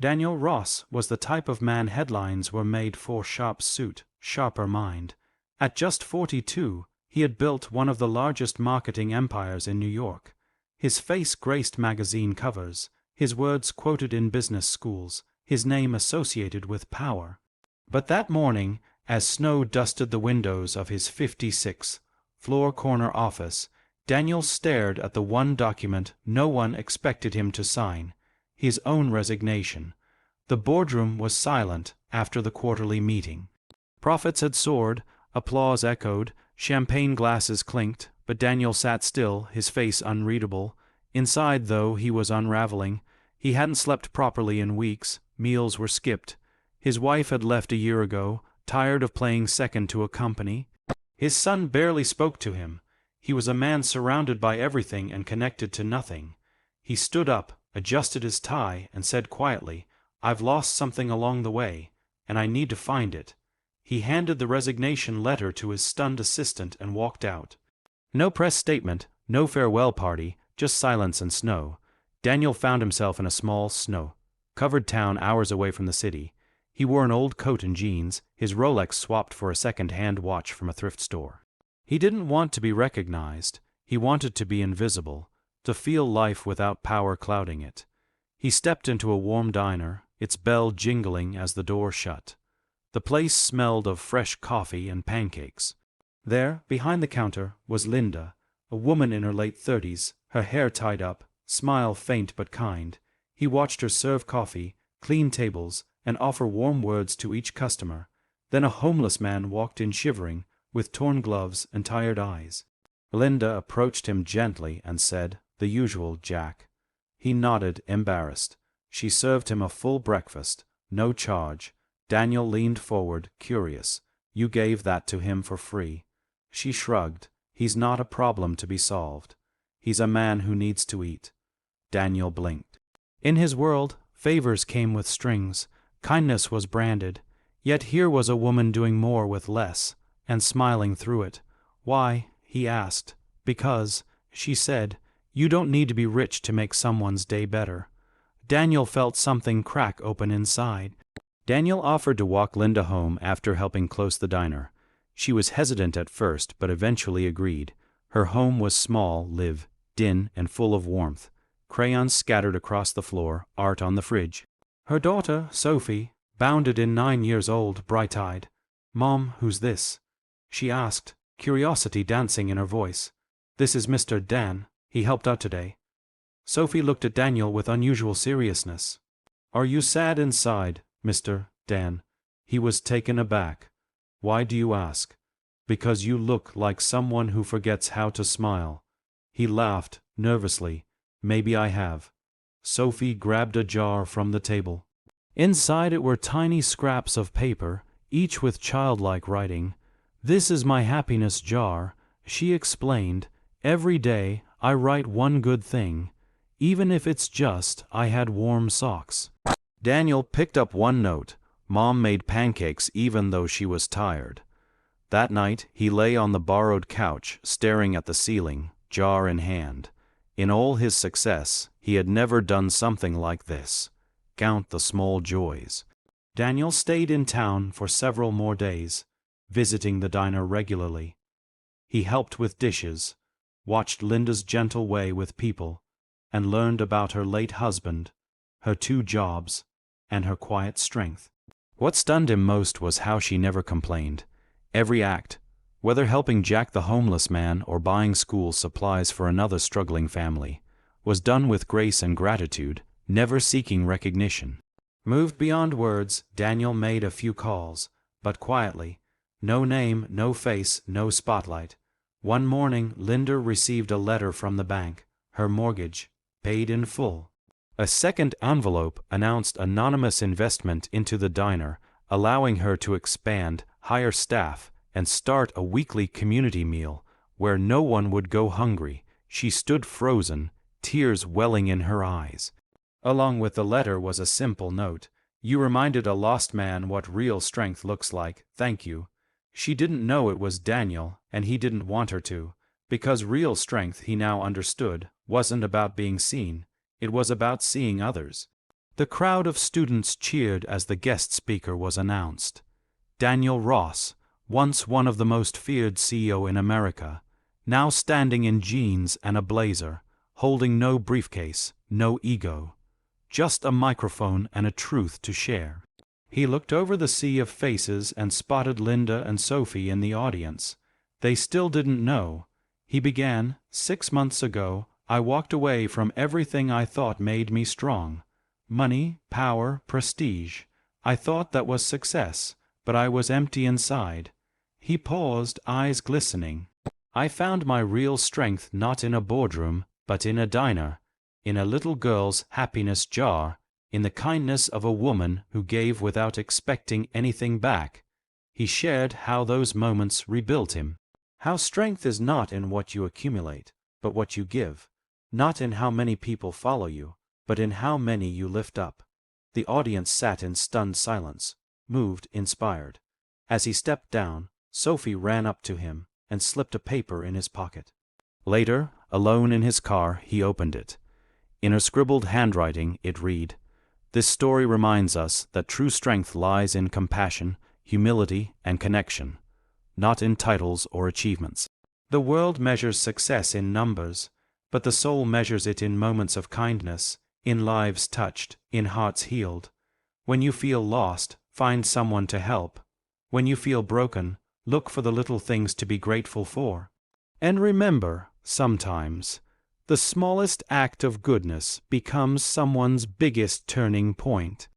Daniel Ross was the type of man headlines were made for: sharp suit, sharper mind. At just 42, he had built one of the largest marketing empires in New York. His face graced magazine covers, his words quoted in business schools, his name associated with power. But that morning, as snow dusted the windows of his 56th-floor corner office, Daniel stared at the one document no one expected him to sign: his own resignation. The boardroom was silent after the quarterly meeting. Profits had soared, applause echoed, champagne glasses clinked, but Daniel sat still, his face unreadable. Inside, though, he was unraveling. He hadn't slept properly in weeks, meals were skipped. His wife had left a year ago, tired of playing second to a company. His son barely spoke to him. He was a man surrounded by everything and connected to nothing. He stood up, adjusted his tie, and said quietly, "I've lost something along the way, and I need to find it." He handed the resignation letter to his stunned assistant and walked out. No press statement, no farewell party, just silence and snow. Daniel found himself in a small, snow-covered town hours away from the city. He wore an old coat and jeans, his Rolex swapped for a second-hand watch from a thrift store. He didn't want to be recognized. He wanted to be invisible, to feel life without power clouding it. He stepped into a warm diner, its bell jingling as the door shut. The place smelled of fresh coffee and pancakes. There, behind the counter, was Linda, a woman in her late 30s, her hair tied up, smile faint but kind. He watched her serve coffee, clean tables, and offer warm words to each customer. Then a homeless man walked in shivering, with torn gloves and tired eyes. Linda approached him gently and said, "The usual, Jack." He nodded, embarrassed. She served him a full breakfast, no charge. Daniel leaned forward, curious. "You gave that to him for free." She shrugged. "He's not a problem to be solved. He's a man who needs to eat." Daniel blinked. In his world, favors came with strings. Kindness was branded. Yet here was a woman doing more with less, and smiling through it. "Why?" he asked. "Because," she said, "you don't need to be rich to make someone's day better." Daniel felt something crack open inside. Daniel offered to walk Linda home after helping close the diner. She was hesitant at first, but eventually agreed. Her home was small, lived-in, and full of warmth. Crayons scattered across the floor, art on the fridge. Her daughter, Sophie, bounded in, 9 years old, bright-eyed. "Mom, who's this?" she asked, curiosity dancing in her voice. "This is Mr. Dan. He helped out today." Sophie looked at Daniel with unusual seriousness. "Are you sad inside, Mr. Dan?" He was taken aback. "Why do you ask?" "Because you look like someone who forgets how to smile." He laughed, nervously. "Maybe I have." Sophie grabbed a jar from the table. Inside it were tiny scraps of paper, each with childlike writing. "This is my happiness jar," she explained. "Every day I write one good thing, even if it's just I had warm socks." Daniel picked up one note. Mom made pancakes even though she was tired. That night he lay on the borrowed couch, staring at the ceiling, jar in hand. In all his success, he had never done something like this. Count the small joys. Daniel stayed in town for several more days, visiting the diner regularly. He helped with dishes, watched Linda's gentle way with people, and learned about her late husband, her 2 jobs, and her quiet strength. What stunned him most was how she never complained. Every act, whether helping Jack the homeless man or buying school supplies for another struggling family, was done with grace and gratitude, never seeking recognition. Moved beyond words, Daniel made a few calls, but quietly. No name, no face, no spotlight. One morning, Linda received a letter from the bank, her mortgage, paid in full. A second envelope announced anonymous investment into the diner, allowing her to expand, hire staff, and start a weekly community meal where no one would go hungry. She stood frozen, tears welling in her eyes. Along with the letter was a simple note. "You reminded a lost man what real strength looks like. Thank you." She didn't know it was Daniel, and he didn't want her to, because real strength, he now understood, wasn't about being seen. It was about seeing others. The crowd of students cheered as the guest speaker was announced. Daniel Ross, once one of the most feared CEO in America, now standing in jeans and a blazer, holding no briefcase, no ego, just a microphone and a truth to share. He looked over the sea of faces and spotted Linda and Sophie in the audience. They still didn't know. He began, 6 months ago, I walked away from everything I thought made me strong. Money, power, prestige. I thought that was success, but I was empty inside. He paused, eyes glistening. I found my real strength not in a boardroom, but in a diner, in a little girl's happiness jar, in the kindness of a woman who gave without expecting anything back. He shared how those moments rebuilt him. How strength is not in what you accumulate, but what you give. Not in how many people follow you, but in how many you lift up. The audience sat in stunned silence, moved, inspired. As he stepped down, Sophie ran up to him and slipped a paper in his pocket. Later, alone in his car, he opened it. In her scribbled handwriting, it read, "This story reminds us that true strength lies in compassion, humility, and connection, not in titles or achievements. The world measures success in numbers, but the soul measures it in moments of kindness, in lives touched, in hearts healed. When you feel lost, find someone to help. When you feel broken, look for the little things to be grateful for. And remember, sometimes, the smallest act of goodness becomes someone's biggest turning point."